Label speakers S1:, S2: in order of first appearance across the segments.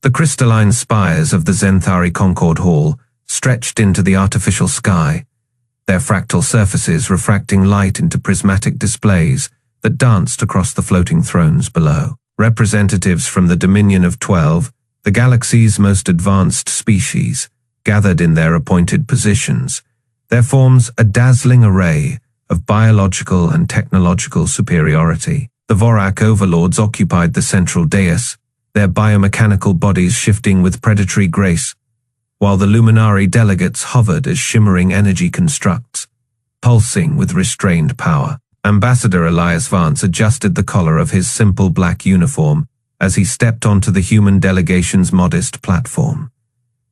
S1: The crystalline spires of the Zenthari Concord Hall stretched into the artificial sky, their fractal surfaces refracting light into prismatic displays that danced across the floating thrones below. Representatives from the Dominion of 12, the galaxy's most advanced species, gathered in their appointed positions. There forms a dazzling array of biological and technological superiority. The Vorac overlords occupied the central dais, their biomechanical bodies shifting with predatory grace, while the Luminari delegates hovered as shimmering energy constructs, pulsing with restrained power. Ambassador Elias Vance adjusted the collar of his simple black uniform as he stepped onto the human delegation's modest platform.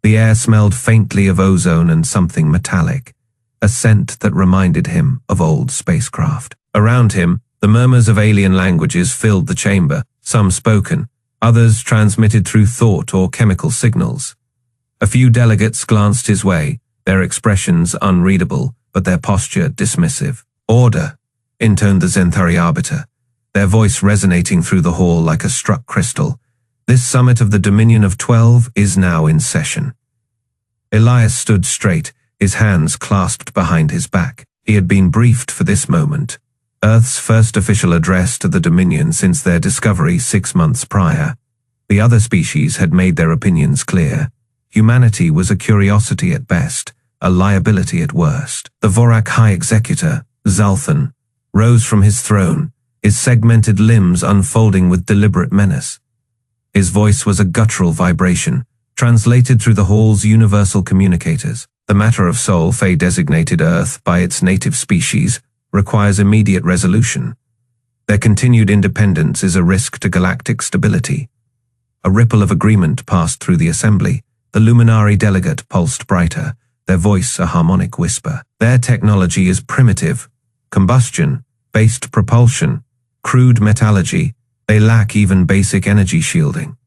S1: The air smelled faintly of ozone and something metallic, a scent that reminded him of old spacecraft. Around him, the murmurs of alien languages filled the chamber, some spoken, others transmitted through thought or chemical signals. A few delegates glanced his way, their expressions unreadable, but their posture dismissive. "Order," intoned the Zenthari arbiter, their voice resonating through the hall like a struck crystal. "This summit of the Dominion of 12 is now in session." Elias stood straight, his hands clasped behind his back. He had been briefed for this moment, Earth's first official address to the Dominion since their discovery 6 months prior. The other species had made their opinions clear. Humanity was a curiosity at best, a liability at worst. The Vorac High Executor, Xal'thun, rose from his throne, his segmented limbs unfolding with deliberate menace. His voice was a guttural vibration, translated through the hall's universal communicators. The matter of Sol Fay designated Earth by its native species requires immediate resolution. Their continued independence is a risk to galactic stability. A ripple of agreement passed through the assembly. The Luminari delegate pulsed brighter, their voice a harmonic whisper. Their technology is primitive, combustion-based propulsion, crude metallurgy. They lack even basic energy shielding.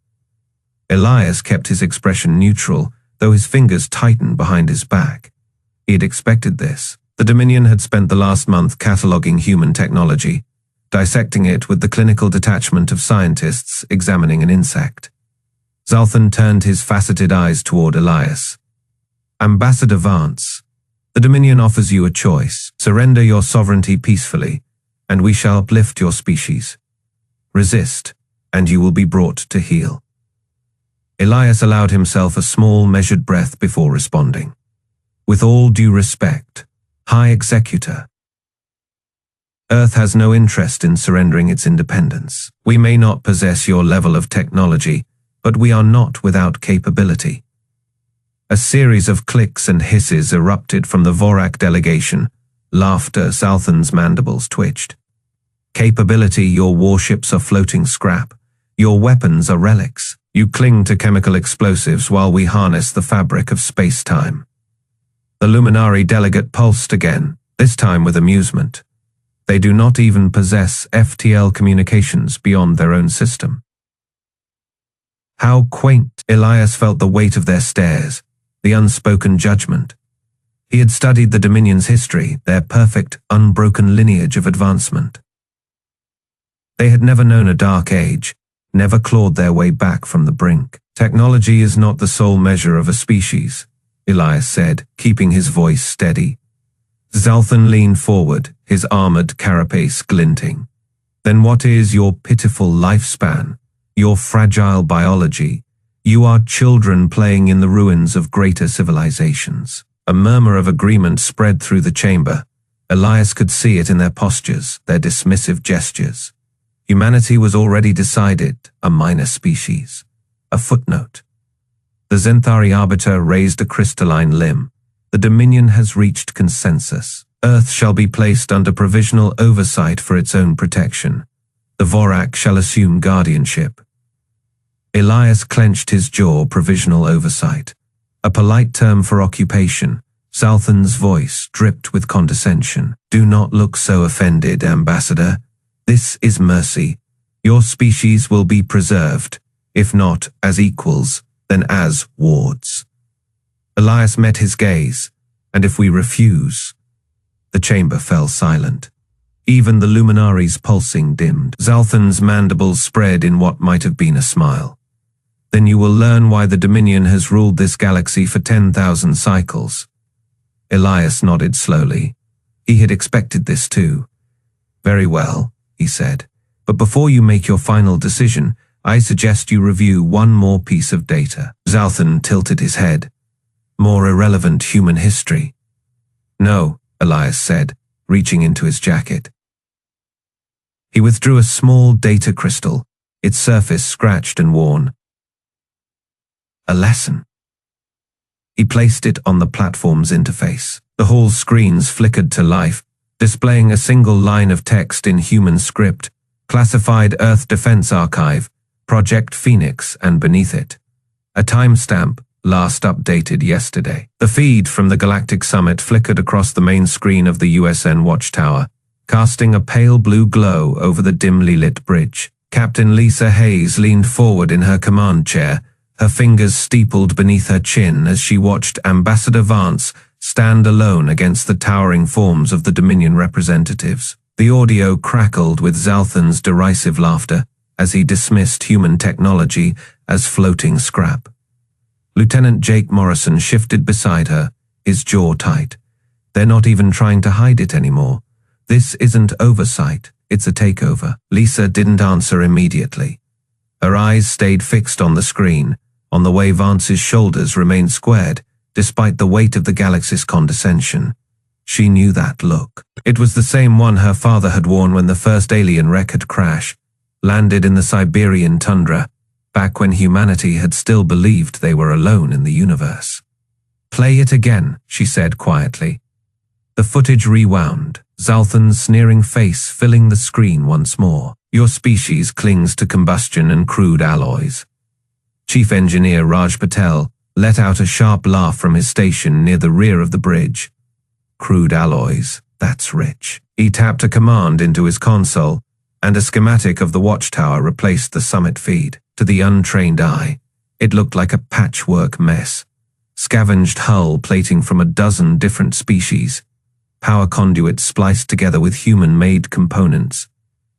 S1: Elias kept his expression neutral, though his fingers tightened behind his back. He had expected this. The Dominion had spent the last month cataloging human technology, dissecting it with the clinical detachment of scientists examining an insect. Xal'thun turned his faceted eyes toward Elias. "Ambassador Vance, the Dominion offers you a choice. Surrender your sovereignty peacefully, and we shall uplift your species. Resist, and you will be brought to heel." Elias allowed himself a small, measured breath before responding. "With all due respect, High Executor, Earth has no interest in surrendering its independence. We may not possess your level of technology, but we are not without capability." A series of clicks and hisses erupted from the Vorac delegation. Laughter, Xal'thun's mandibles twitched. "Capability, your warships are floating scrap. Your weapons are relics. You cling to chemical explosives while we harness the fabric of space-time." The Luminari delegate pulsed again, this time with amusement. They do not even possess FTL communications beyond their own system. How quaint! Elias felt the weight of their stares, the unspoken judgment. He had studied the Dominion's history, their perfect, unbroken lineage of advancement. They had never known a dark age, never clawed their way back from the brink. "Technology is not the sole measure of a species," Elias said, keeping his voice steady. Xal'thun leaned forward, his armored carapace glinting. "Then what is your pitiful lifespan? Your fragile biology? You are children playing in the ruins of greater civilizations." A murmur of agreement spread through the chamber. Elias could see it in their postures, their dismissive gestures. Humanity was already decided, a minor species, a footnote. The Zenthari arbiter raised a crystalline limb. "The Dominion has reached consensus. Earth shall be placed under provisional oversight for its own protection. The Vorac shall assume guardianship." Elias clenched his jaw. Provisional oversight. A polite term for occupation. Xal'thun's voice dripped with condescension. "Do not look so offended, Ambassador. This is mercy. Your species will be preserved, if not as equals, then as wards." Elias met his gaze, "And if we refuse?" The chamber fell silent. Even the Luminari's pulsing dimmed. Xal'thun's mandibles spread in what might have been a smile. Then you will learn why the Dominion has ruled this galaxy for 10,000 cycles. Elias nodded slowly. He had expected this too. Very well, he said. But before you make your final decision, I suggest you review one more piece of data. Xal'thun tilted his head. More irrelevant human history. No, Elias said, reaching into his jacket. He withdrew a small data crystal, its surface scratched and worn. A lesson. He placed it on the platform's interface. The hall's screens flickered to life, displaying a single line of text in human script, classified Earth Defense Archive, Project Phoenix, and beneath it, a timestamp, last updated yesterday. The feed from the Galactic Summit flickered across the main screen of the USN Watchtower, casting a pale blue glow over the dimly lit bridge. Captain Lisa Hayes leaned forward in her command chair, her fingers steepled beneath her chin as she watched Ambassador Vance stand alone against the towering forms of the Dominion representatives. The audio crackled with Xal'thun's derisive laughter as he dismissed human technology as floating scrap. Lieutenant Jake Morrison shifted beside her, his jaw tight. They're not even trying to hide it anymore. This isn't oversight, it's a takeover. Lisa didn't answer immediately. Her eyes stayed fixed on the screen, on the way Vance's shoulders remained squared, despite the weight of the galaxy's condescension. She knew that look. It was the same one her father had worn when the first alien wreck had crashed, landed in the Siberian tundra, back when humanity had still believed they were alone in the universe. Play it again, she said quietly. The footage rewound, Xal'thun's sneering face filling the screen once more. Your species clings to combustion and crude alloys. Chief Engineer Raj Patel let out a sharp laugh from his station near the rear of the bridge. Crude alloys, that's rich. He tapped a command into his console, and a schematic of the watchtower replaced the summit feed. To the untrained eye, it looked like a patchwork mess. Scavenged hull plating from a dozen different species, power conduits spliced together with human-made components,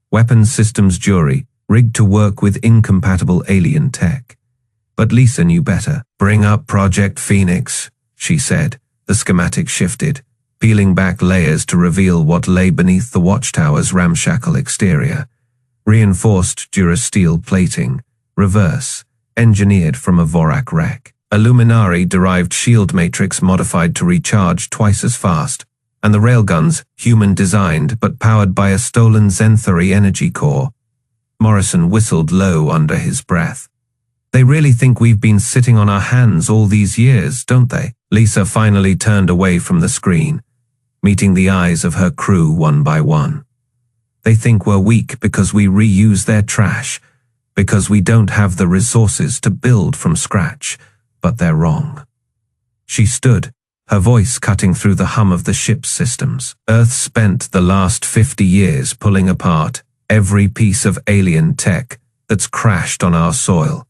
S1: weapons systems jury rigged to work with incompatible alien tech. But Lisa knew better. Bring up Project Phoenix, she said. The schematic shifted, peeling back layers to reveal what lay beneath the watchtower's ramshackle exterior. Reinforced durasteel plating, reverse, engineered from a Vorac wreck. A Luminari-derived shield matrix modified to recharge twice as fast, and the railguns, human-designed but powered by a stolen Zenthari energy core. Morrison whistled low under his breath. They really think we've been sitting on our hands all these years, don't they? Lisa finally turned away from the screen, meeting the eyes of her crew one by one. They think we're weak because we reuse their trash, because we don't have the resources to build from scratch, but they're wrong. She stood, her voice cutting through the hum of the ship's systems. Earth spent the last 50 years pulling apart every piece of alien tech that's crashed on our soil.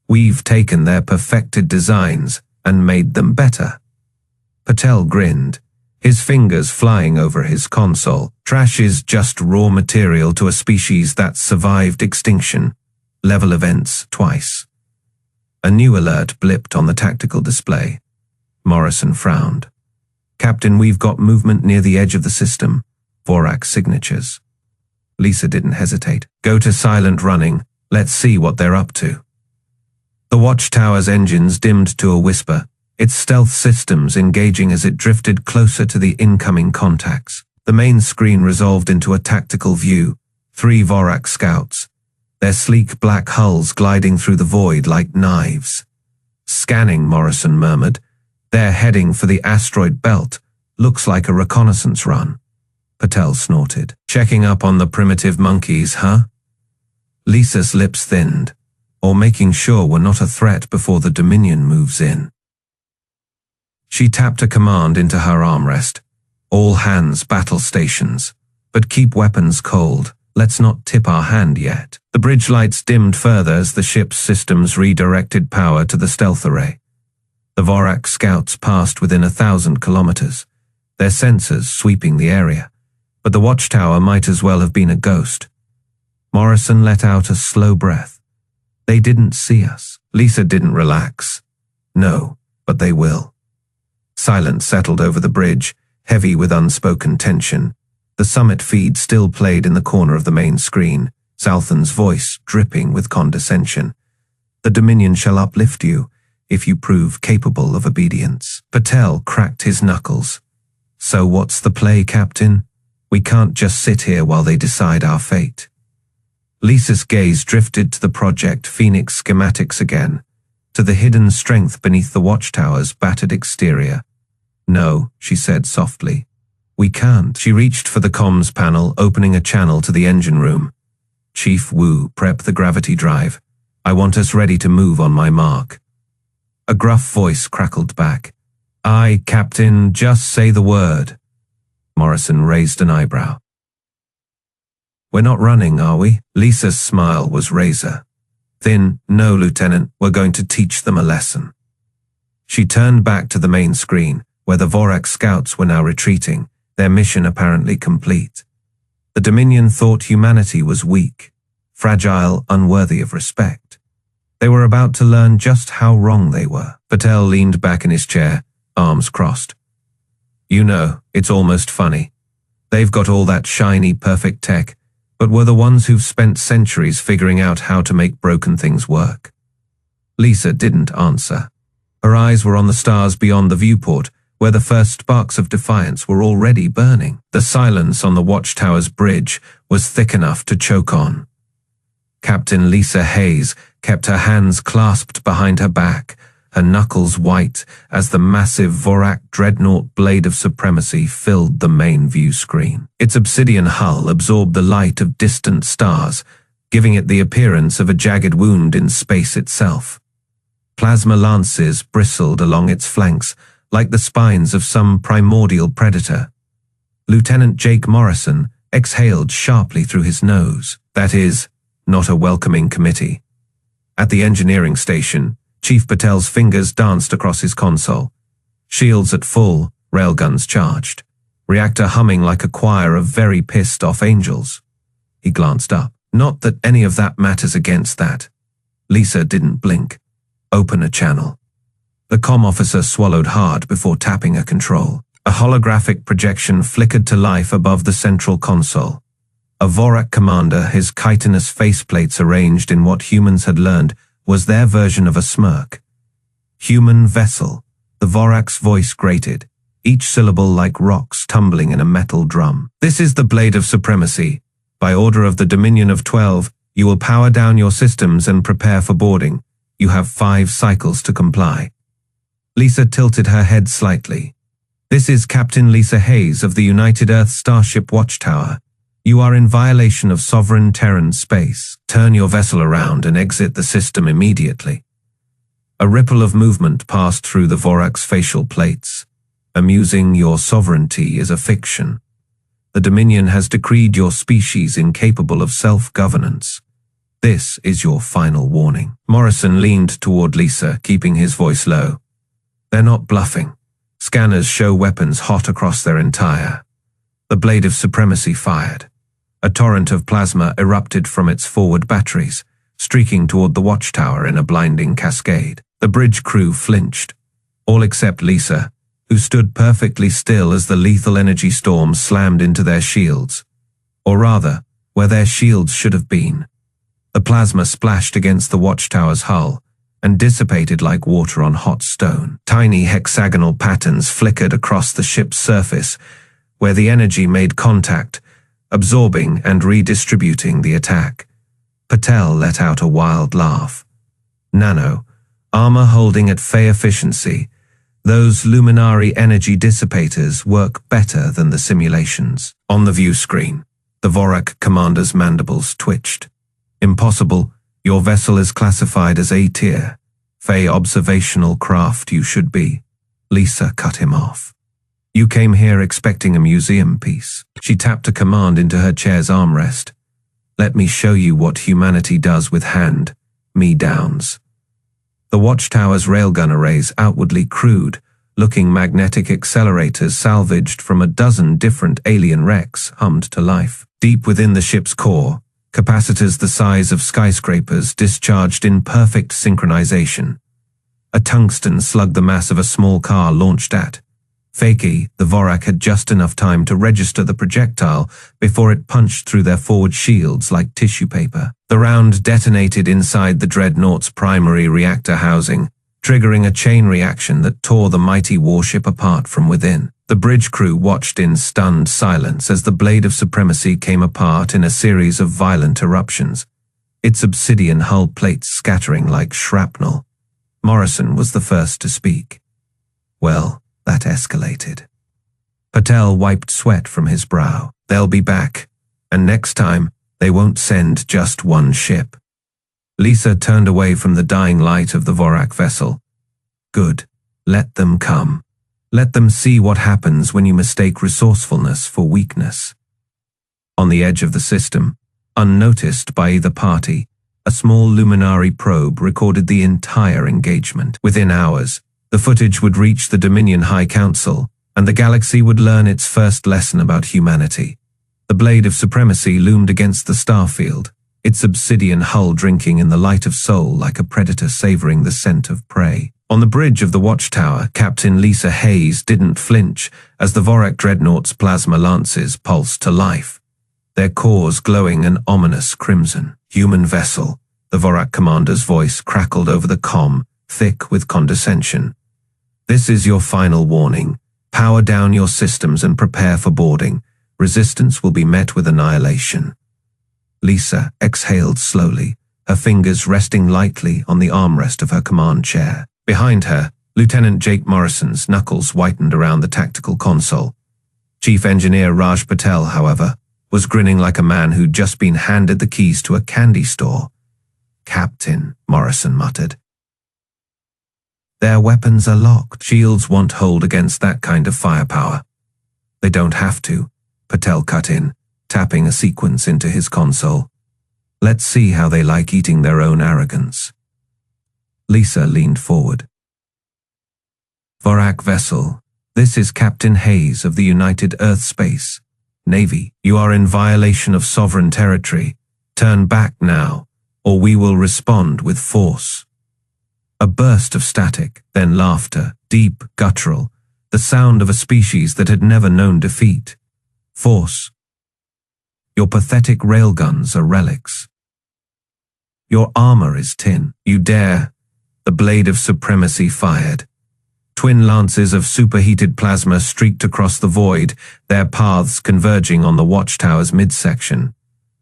S1: We've taken their perfected designs and made them better. Patel grinned, his fingers flying over his console. Trash is just raw material to a species that survived extinction. Level events twice. A new alert blipped on the tactical display. Morrison frowned. Captain, we've got movement near the edge of the system. Vorac signatures. Lisa didn't hesitate. Go to silent running. Let's see what they're up to. The watchtower's engines dimmed to a whisper, its stealth systems engaging as it drifted closer to the incoming contacts. The main screen resolved into a tactical view, 3 Vorac scouts, their sleek black hulls gliding through the void like knives. Scanning, Morrison murmured. They're heading for the asteroid belt. Looks like a reconnaissance run. Patel snorted. Checking up on the primitive monkeys, huh? Lisa's lips thinned. Or making sure we're not a threat before the Dominion moves in. She tapped a command into her armrest. All hands battle stations. But keep weapons cold. Let's not tip our hand yet. The bridge lights dimmed further as the ship's systems redirected power to the stealth array. The Vorac scouts passed within 1,000 kilometers, their sensors sweeping the area. But the watchtower might as well have been a ghost. Morrison let out a slow breath. They didn't see us. Lisa didn't relax. No, but they will. Silence settled over the bridge, heavy with unspoken tension. The summit feed still played in the corner of the main screen, Xal'thun's voice dripping with condescension. The Dominion shall uplift you, if you prove capable of obedience. Patel cracked his knuckles. So what's the play, Captain? We can't just sit here while they decide our fate. Lisa's gaze drifted to the Project Phoenix schematics again, to the hidden strength beneath the watchtower's battered exterior. No, she said softly. We can't. She reached for the comms panel, opening a channel to the engine room. Chief Wu, prep the gravity drive. I want us ready to move on my mark. A gruff voice crackled back. Aye, Captain, just say the word. Morrison raised an eyebrow. We're not running, are we? Lisa's smile was razor thin. No, Lieutenant, we're going to teach them a lesson. She turned back to the main screen, where the Vorac scouts were now retreating, their mission apparently complete. The Dominion thought humanity was weak, fragile, unworthy of respect. They were about to learn just how wrong they were. Patel leaned back in his chair, arms crossed. You know, it's almost funny. They've got all that shiny, perfect tech, but we're the ones who've spent centuries figuring out how to make broken things work. Lisa didn't answer. Her eyes were on the stars beyond the viewport, where the first sparks of defiance were already burning. The silence on the watchtower's bridge was thick enough to choke on. Captain Lisa Hayes kept her hands clasped behind her back, her knuckles white as the massive Vorac dreadnought blade of supremacy filled the main view screen. Its obsidian hull absorbed the light of distant stars, giving it the appearance of a jagged wound in space itself. Plasma lances bristled along its flanks, like the spines of some primordial predator. Lieutenant Jake Morrison exhaled sharply through his nose. That is, not a welcoming committee. At the engineering station, Chief Patel's fingers danced across his console. Shields at full, railguns charged. Reactor humming like a choir of very pissed-off angels. He glanced up. Not that any of that matters against that. Lisa didn't blink. Open a channel. The comm officer swallowed hard before tapping a control. A holographic projection flickered to life above the central console. A Vorac commander, his chitinous faceplates arranged in what humans had learned was their version of a smirk. Human vessel. The Vorac's voice grated, each syllable like rocks tumbling in a metal drum. This is the Blade of Supremacy. By order of the Dominion of 12, you will power down your systems and prepare for boarding. You have 5 cycles to comply. Lisa tilted her head slightly. This is Captain Lisa Hayes of the United Earth Starship Watchtower. You are in violation of sovereign Terran space. Turn your vessel around and exit the system immediately. A ripple of movement passed through the Vorac's facial plates. Amusing, your sovereignty is a fiction. The Dominion has decreed your species incapable of self-governance. This is your final warning. Morrison leaned toward Lisa, keeping his voice low. They're not bluffing. Scanners show weapons hot across their entire. The Blade of Supremacy fired. A torrent of plasma erupted from its forward batteries, streaking toward the watchtower in a blinding cascade. The bridge crew flinched, all except Lisa, who stood perfectly still as the lethal energy storm slammed into their shields. Or rather, where their shields should have been. The plasma splashed against the watchtower's hull and dissipated like water on hot stone. Tiny hexagonal patterns flickered across the ship's surface, where the energy made contact, absorbing and redistributing the attack. Patel let out a wild laugh. Nano, armor holding at Fey efficiency, those Luminari energy dissipators work better than the simulations. On the view screen, the Vorac commander's mandibles twitched. Impossible, your vessel is classified as A-tier. Fey observational craft you should be. Lisa cut him off. You came here expecting a museum piece. She tapped a command into her chair's armrest. Let me show you what humanity does with hand-me-downs. The watchtower's railgun arrays, outwardly crude, looking magnetic accelerators salvaged from a dozen different alien wrecks, hummed to life. Deep within the ship's core, capacitors the size of skyscrapers discharged in perfect synchronization. A tungsten slug the mass of a small car launched at. Fakey, the Vorac had just enough time to register the projectile before it punched through their forward shields like tissue paper. The round detonated inside the dreadnought's primary reactor housing, triggering a chain reaction that tore the mighty warship apart from within. The bridge crew watched in stunned silence as the blade of supremacy came apart in a series of violent eruptions, its obsidian hull plates scattering like shrapnel. Morrison was the first to speak. Well, that escalated. Patel wiped sweat from his brow. They'll be back, and next time, they won't send just one ship. Lisa turned away from the dying light of the Vorac vessel. Good. Let them come. Let them see what happens when you mistake resourcefulness for weakness. On the edge of the system, unnoticed by either party, a small Luminari probe recorded the entire engagement. Within hours, the footage would reach the Dominion High Council, and the galaxy would learn its first lesson about humanity. The blade of supremacy loomed against the starfield, its obsidian hull drinking in the light of soul like a predator savoring the scent of prey. On the bridge of the watchtower, Captain Lisa Hayes didn't flinch as the Vorac dreadnought's plasma lances pulsed to life, their cores glowing an ominous crimson. Human vessel, the Vorac commander's voice crackled over the comm, thick with condescension. This is your final warning. Power down your systems and prepare for boarding. Resistance will be met with annihilation. Lisa exhaled slowly, her fingers resting lightly on the armrest of her command chair. Behind her, Lieutenant Jake Morrison's knuckles whitened around the tactical console. Chief Engineer Raj Patel, however, was grinning like a man who'd just been handed the keys to a candy store. Captain, Morrison muttered. Their weapons are locked. Shields won't hold against that kind of firepower. They don't have to, Patel cut in, tapping a sequence into his console. Let's see how they like eating their own arrogance. Lisa leaned forward. Vorac vessel, this is Captain Hayes of the United Earth Space Navy. You are in violation of sovereign territory. Turn back now, or we will respond with force. A burst of static, then laughter, deep, guttural, the sound of a species that had never known defeat. Force. Your pathetic railguns are relics. Your armor is tin. You dare. The blade of supremacy fired. Twin lances of superheated plasma streaked across the void, their paths converging on the watchtower's midsection.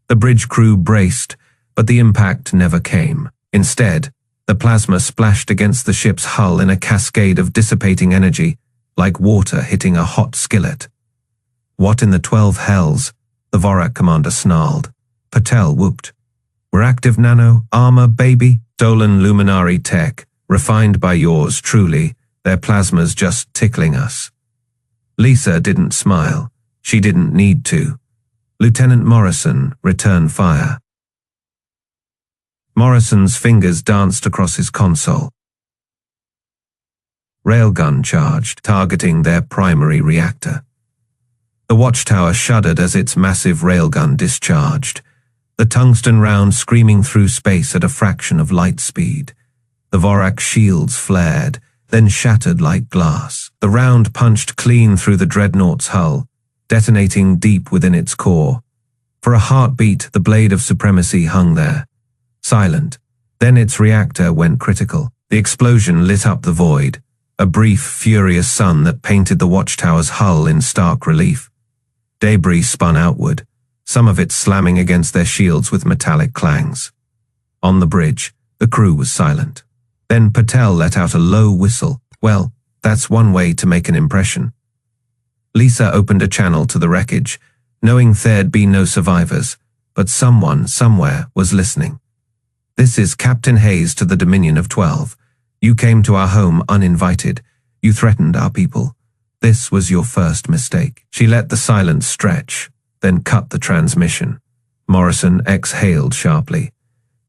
S1: The bridge crew braced, but the impact never came. Instead, the plasma splashed against the ship's hull in a cascade of dissipating energy, like water hitting a hot skillet. What in the 12 hells? The Vorac commander snarled. Patel whooped. We're active nano, armor, baby, stolen Luminari tech, refined by yours truly, their plasma's just tickling us. Lisa didn't smile. She didn't need to. Lieutenant Morrison returned fire. Morrison's fingers danced across his console. Railgun charged, targeting their primary reactor. The watchtower shuddered as its massive railgun discharged, the tungsten round screaming through space at a fraction of light speed. The Vorac shields flared, then shattered like glass. The round punched clean through the dreadnought's hull, detonating deep within its core. For a heartbeat, the blade of supremacy hung there, silent. Then its reactor went critical. The explosion lit up the void, a brief, furious sun that painted the watchtower's hull in stark relief. Debris spun outward, some of it slamming against their shields with metallic clangs. On the bridge, the crew was silent. Then Patel let out a low whistle. Well, that's one way to make an impression. Lisa opened a channel to the wreckage, knowing there'd be no survivors, but someone, somewhere, was listening. This is Captain Hayes to the Dominion of 12. You came to our home uninvited. You threatened our people. This was your first mistake. She let the silence stretch, then cut the transmission. Morrison exhaled sharply.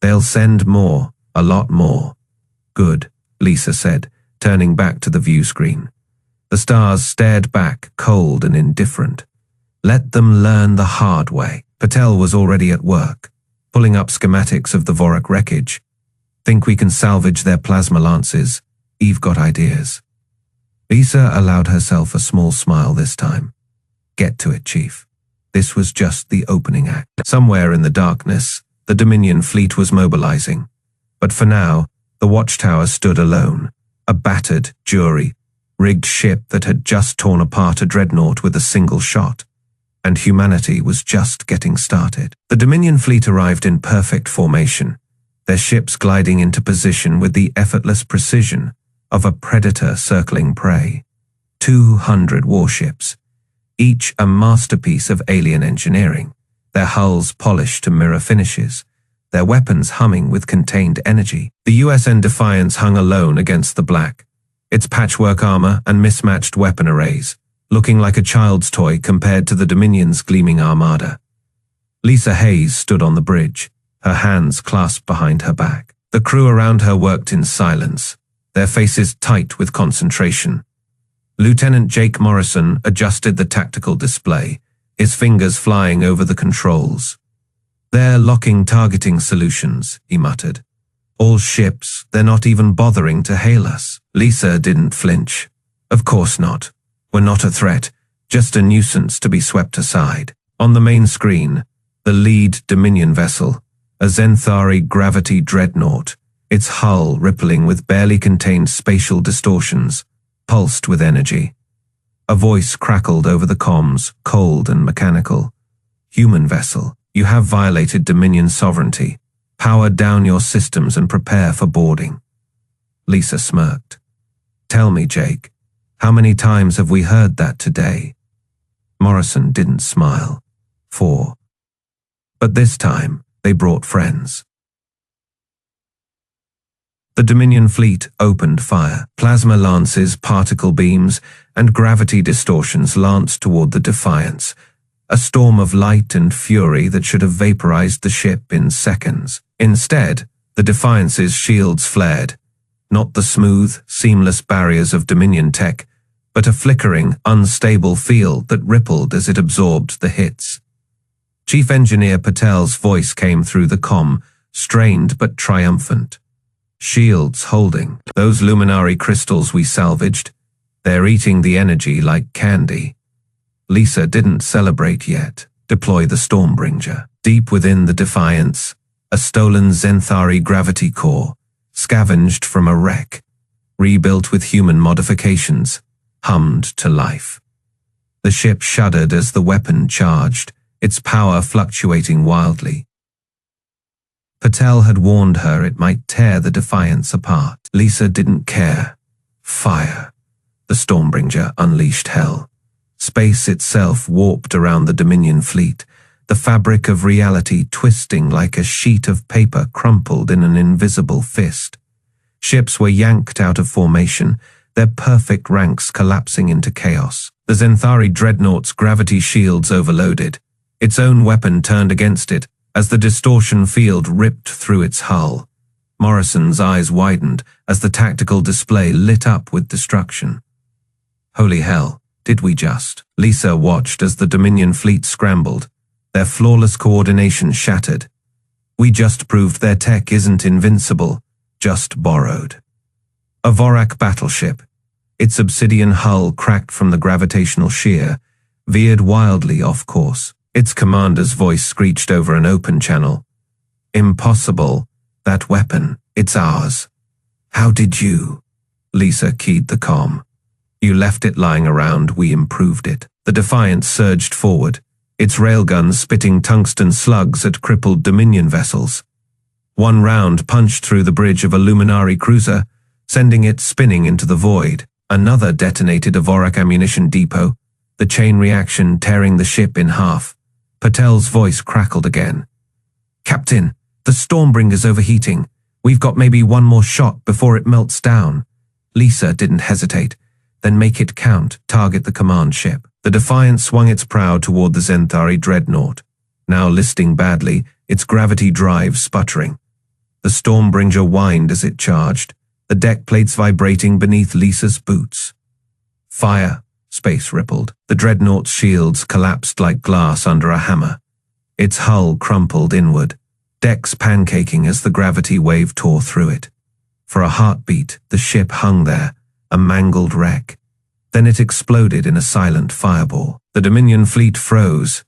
S1: They'll send more, a lot more. Good, Lisa said, turning back to the view screen. The stars stared back, cold and indifferent. Let them learn the hard way. Patel was already at work. pulling up schematics of the Vorac wreckage. Think we can salvage their plasma lances? Eve got ideas. Lisa allowed herself a small smile this time. Get to it, Chief. This was just the opening act. Somewhere in the darkness, the Dominion fleet was mobilizing. But for now, the watchtower stood alone, a battered, jury-rigged ship that had just torn apart a dreadnought with a single shot. And humanity was just getting started. The Dominion fleet arrived in perfect formation, their ships gliding into position with the effortless precision of a predator circling prey. 200 warships, each a masterpiece of alien engineering, their hulls polished to mirror finishes, their weapons humming with contained energy. The UESN Defiance hung alone against the black, its patchwork armor and mismatched weapon arrays, looking like a child's toy compared to the Dominion's gleaming armada. Lisa Hayes stood on the bridge, her hands clasped behind her back. The crew around her worked in silence, their faces tight with concentration. Lieutenant Jake Morrison adjusted the tactical display, his fingers flying over the controls. "They're locking targeting solutions," he muttered. "All ships, they're not even bothering to hail us." Lisa didn't flinch. "Of course not. We're not a threat, just a nuisance to be swept aside." On the main screen, the lead Dominion vessel, a Zenthari gravity dreadnought, its hull rippling with barely contained spatial distortions, pulsed with energy. A voice crackled over the comms, cold and mechanical. "Human vessel, you have violated Dominion sovereignty. Power down your systems and prepare for boarding." Lisa smirked. "Tell me, Jake, how many times have we heard that today?" Morrison didn't smile. 4. But this time, they brought friends. The Dominion fleet opened fire. Plasma lances, particle beams, and gravity distortions lanced toward the Defiance, a storm of light and fury that should have vaporized the ship in seconds. Instead, the Defiance's shields flared, not the smooth, seamless barriers of Dominion tech, but a flickering, unstable field that rippled as it absorbed the hits. Chief Engineer Patel's voice came through the comm, strained but triumphant. "Shields holding. Those Luminari crystals we salvaged, they're eating the energy like candy." Lisa didn't celebrate yet. Deploy the Stormbringer. Deep within the Defiance, a stolen Zenthari gravity core, scavenged from a wreck, rebuilt with human modifications, hummed to life. The ship shuddered as the weapon charged, its power fluctuating wildly. Patel had warned her it might tear the Defiance apart. Lisa didn't care. Fire. The Stormbringer unleashed hell. Space itself warped around the Dominion fleet, the fabric of reality twisting like a sheet of paper crumpled in an invisible fist. Ships were yanked out of formation, their perfect ranks collapsing into chaos. The Zenthari dreadnought's gravity shields overloaded, its own weapon turned against it, as the distortion field ripped through its hull. Morrison's eyes widened as the tactical display lit up with destruction. Holy hell, did we just? Lisa watched as the Dominion fleet scrambled, their flawless coordination shattered. We just proved their tech isn't invincible, just borrowed. A Vorac battleship, its obsidian hull cracked from the gravitational shear, veered wildly off course. Its commander's voice screeched over an open channel. "Impossible. That weapon, it's ours." "How did you?" Lisa keyed the comm. "You left it lying around, we improved it." The Defiance surged forward, its railguns spitting tungsten slugs at crippled Dominion vessels. One round punched through the bridge of a Luminari cruiser, sending it spinning into the void. Another detonated a Vorac ammunition depot, the chain reaction tearing the ship in half. Patel's voice crackled again. "Captain, the Stormbringer's overheating. We've got maybe one more shot before it melts down." Lisa didn't hesitate. "Then make it count, target the command ship." The Defiance swung its prow toward the Zenthari dreadnought, now listing badly, its gravity drive sputtering. The Stormbringer whined as it charged, the deck plates vibrating beneath Lisa's boots. "Fire!" Space rippled. The dreadnought's shields collapsed like glass under a hammer. Its hull crumpled inward, decks pancaking as the gravity wave tore through it. For a heartbeat, the ship hung there, a mangled wreck. Then it exploded in a silent fireball. The Dominion fleet froze.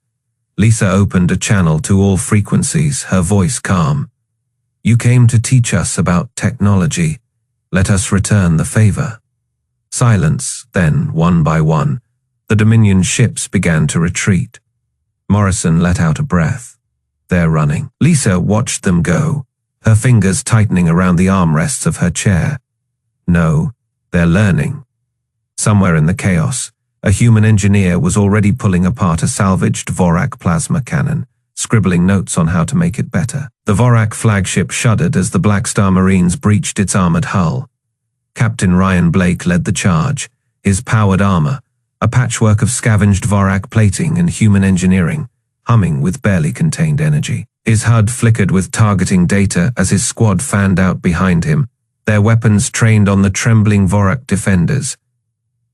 S1: Lisa opened a channel to all frequencies, her voice calm. "You came to teach us about technology. Let us return the favor." Silence, then, one by one, the Dominion ships began to retreat. Morrison let out a breath. "They're running." Lisa watched them go, her fingers tightening around the armrests of her chair. "No, they're learning." Somewhere in the chaos, a human engineer was already pulling apart a salvaged Vorac plasma cannon, scribbling notes on how to make it better. The Vorac flagship shuddered as the Black Star Marines breached its armored hull. Captain Ryan Blake led the charge, his powered armor, a patchwork of scavenged Vorac plating and human engineering, humming with barely contained energy. His HUD flickered with targeting data as his squad fanned out behind him, their weapons trained on the trembling Vorac defenders.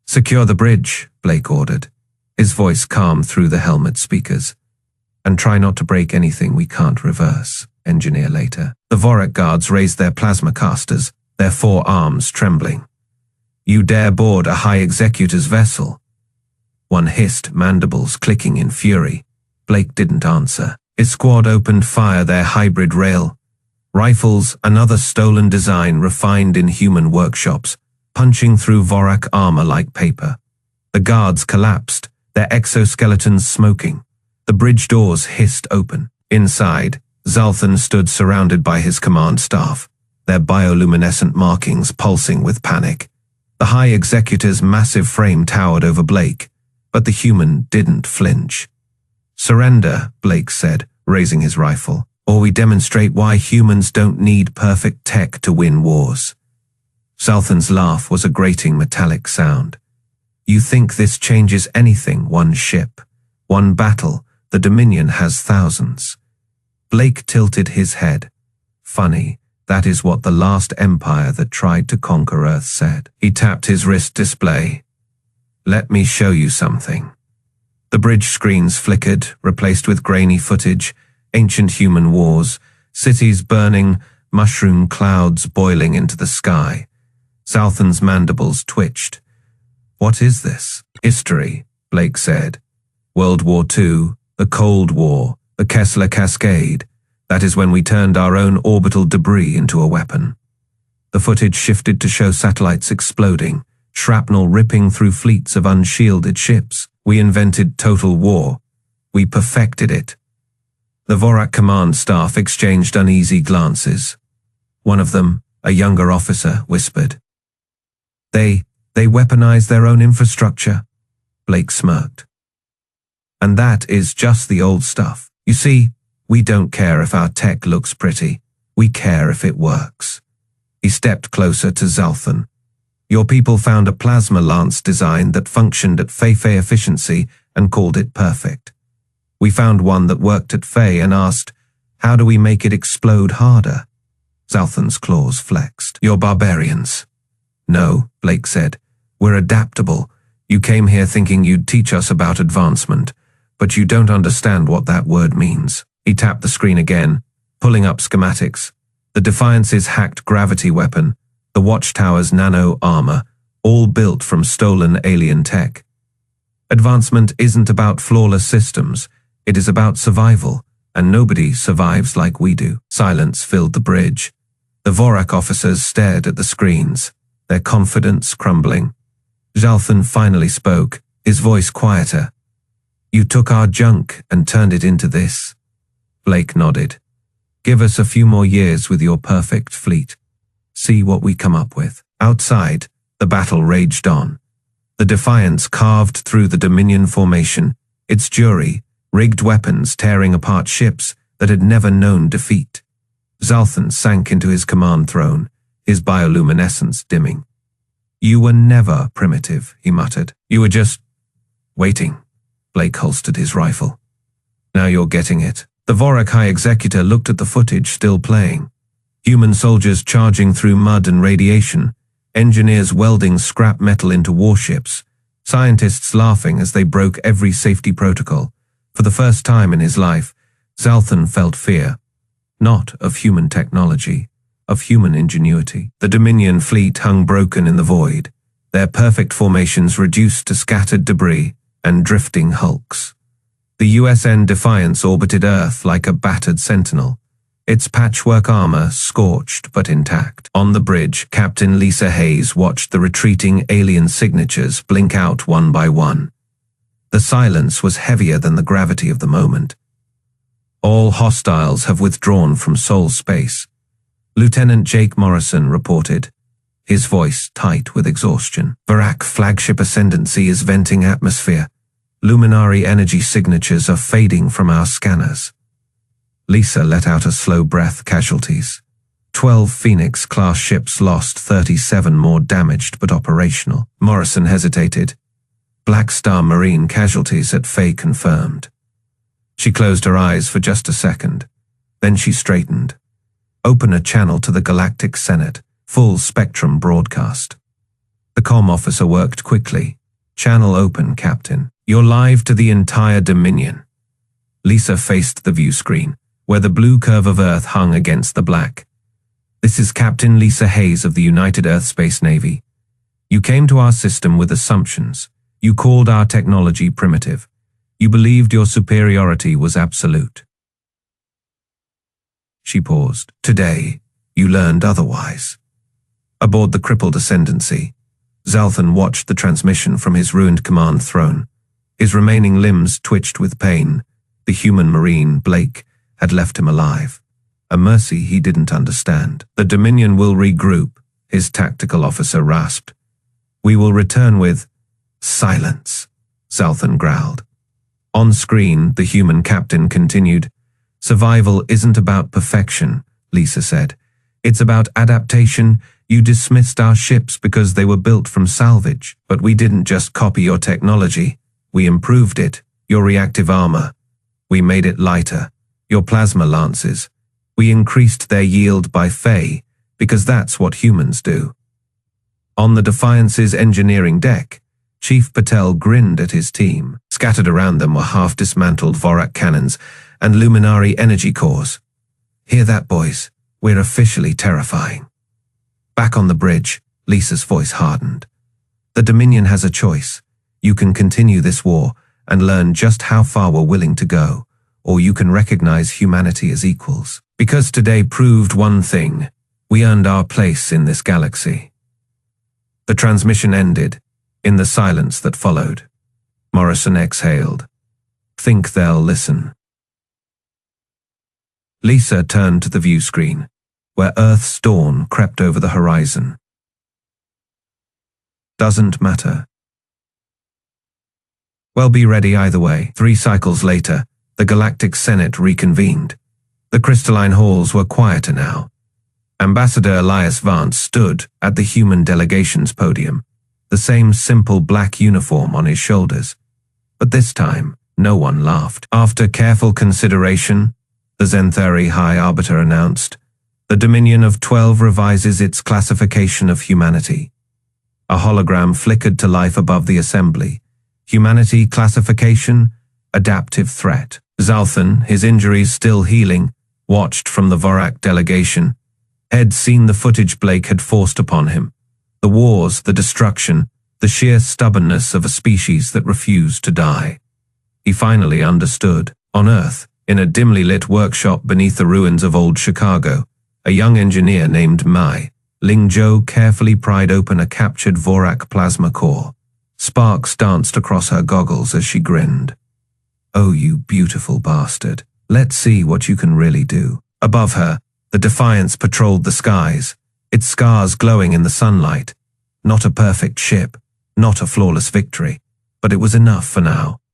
S1: "Secure the bridge," Blake ordered, his voice calm through the helmet speakers. "And try not to break anything we can't reverse," engineer later. The Vorac guards raised their plasma casters, their 4 arms trembling. "You dare board a high executor's vessel?" One hissed, mandibles clicking in fury. Blake didn't answer. His squad opened fire, their hybrid rail rifles, another stolen design refined in human workshops, punching through Vorac armor like paper. The guards collapsed, their exoskeletons smoking. The bridge doors hissed open. Inside, Xal'thun stood surrounded by his command staff, their bioluminescent markings pulsing with panic. The High Executor's massive frame towered over Blake, but the human didn't flinch. "Surrender," Blake said, raising his rifle, "or we demonstrate why humans don't need perfect tech to win wars." Xal'thun's laugh was a grating metallic sound. "You think this changes anything? One ship, one battle. The Dominion has thousands." Blake tilted his head. "Funny, that is what the last empire that tried to conquer Earth said." He tapped his wrist display. "Let me show you something." The bridge screens flickered, replaced with grainy footage, ancient human wars, cities burning, mushroom clouds boiling into the sky. Xal'thun's mandibles twitched. "What is this?" "History," Blake said. "World War II, the Cold War, the Kessler Cascade. That is when we turned our own orbital debris into a weapon." The footage shifted to show satellites exploding, shrapnel ripping through fleets of unshielded ships. "We invented total war. We perfected it." The Vorac command staff exchanged uneasy glances. One of them, a younger officer, whispered. They weaponize their own infrastructure." Blake smirked. "And that is just the old stuff. You see, we don't care if our tech looks pretty. We care if it works." He stepped closer to Xal'thun. "Your people found a plasma lance design that functioned at Fei efficiency and called it perfect. We found one that worked at Fei and asked, how do we make it explode harder?" Xal'thun's claws flexed. "You're barbarians." "No," Blake said. "We're adaptable. You came here thinking you'd teach us about advancement, but you don't understand what that word means." He tapped the screen again, pulling up schematics. The Defiance's hacked gravity weapon, the Watchtower's nano armor, all built from stolen alien tech. Advancement isn't about flawless systems. It is about survival, and nobody survives like we do. Silence filled the bridge. The Vorac officers stared at the screens, their confidence crumbling. Xal'thun finally spoke, his voice quieter. "You took our junk and turned it into this." Blake nodded. "Give us a few more years with your perfect fleet. See what we come up with." Outside, the battle raged on. The Defiance carved through the Dominion formation, its jury, rigged weapons tearing apart ships that had never known defeat. Xal'thun sank into his command throne, his bioluminescence dimming. "You were never primitive," he muttered. "You were just waiting." Blake holstered his rifle. "Now you're getting it." The Vorac High Executor looked at the footage still playing. Human soldiers charging through mud and radiation, engineers welding scrap metal into warships, scientists laughing as they broke every safety protocol. For the first time in his life, Xal'thun felt fear. not of human technology, of human ingenuity. The Dominion fleet hung broken in the void, their perfect formations reduced to scattered debris and drifting hulks. The UESN Defiance orbited Earth like a battered sentinel, its patchwork armor scorched but intact. On the bridge, Captain Lisa Hayes watched the retreating alien signatures blink out one by one. The silence was heavier than the gravity of the moment. All hostiles have withdrawn from Sol space, Lieutenant Jake Morrison reported, his voice tight with exhaustion. Vorac flagship ascendancy is venting atmosphere. Luminari energy signatures are fading from our scanners. Lisa let out a slow breath. Casualties. 12 Phoenix-class ships lost, 37 more damaged but operational. Morrison hesitated. Black Star Marine casualties at Faye confirmed. She closed her eyes for just a second. Then she straightened. Open a channel to the Galactic Senate, full spectrum broadcast. The comm officer worked quickly. Channel open, Captain. You're live to the entire Dominion. Lisa faced the view screen, where the blue curve of Earth hung against the black. This is Captain Lisa Hayes of the United Earth Space Navy. You came to our system with assumptions. You called our technology primitive. You believed your superiority was absolute. She paused. Today, you learned otherwise. Aboard the crippled Ascendancy, Xal'thun watched the transmission from his ruined command throne. His remaining limbs twitched with pain. The human Marine, Blake, had left him alive. A mercy he didn't understand. The Dominion will regroup, his tactical officer rasped. We will return with silence, Xal'thun growled. On screen, the human captain continued. Survival isn't about perfection, Lisa said. It's about adaptation. You dismissed our ships because they were built from salvage, but we didn't just copy your technology. We improved it, your reactive armor. We made it lighter, your plasma lances. We increased their yield by Faye, because that's what humans do. On the Defiance's engineering deck, Chief Patel grinned at his team. Scattered around them were half-dismantled Vorac cannons and Luminari energy cores. Hear that, boys? We're officially terrifying. Back on the bridge, Lisa's voice hardened. The Dominion has a choice. You can continue this war and learn just how far we're willing to go, or you can recognize humanity as equals. Because today proved one thing, we earned our place in this galaxy. The transmission ended. In the silence that followed, Morrison exhaled. Think they'll listen. Lisa turned to the view screen, where Earth's dawn crept over the horizon. Doesn't matter. Well, be ready either way. 3 cycles later, the Galactic Senate reconvened. The crystalline halls were quieter now. Ambassador Elias Vance stood at the human delegation's podium, the same simple black uniform on his shoulders. But this time, no one laughed. After careful consideration, the Zenthari High Arbiter announced, the Dominion of 12 revises its classification of humanity. A hologram flickered to life above the assembly. Humanity classification, adaptive threat. Xal'thun, his injuries still healing, watched from the Vorac delegation. Had seen the footage Blake had forced upon him. The wars, the destruction, the sheer stubbornness of a species that refused to die. He finally understood. On Earth, in a dimly lit workshop beneath the ruins of old Chicago, a young engineer named Mai Ling Zhou carefully pried open a captured Vorac plasma core. Sparks danced across her goggles as she grinned. Oh, you beautiful bastard. Let's see what you can really do. Above her, the Defiance patrolled the skies, its scars glowing in the sunlight. Not a perfect ship, not a flawless victory, but it was enough for now.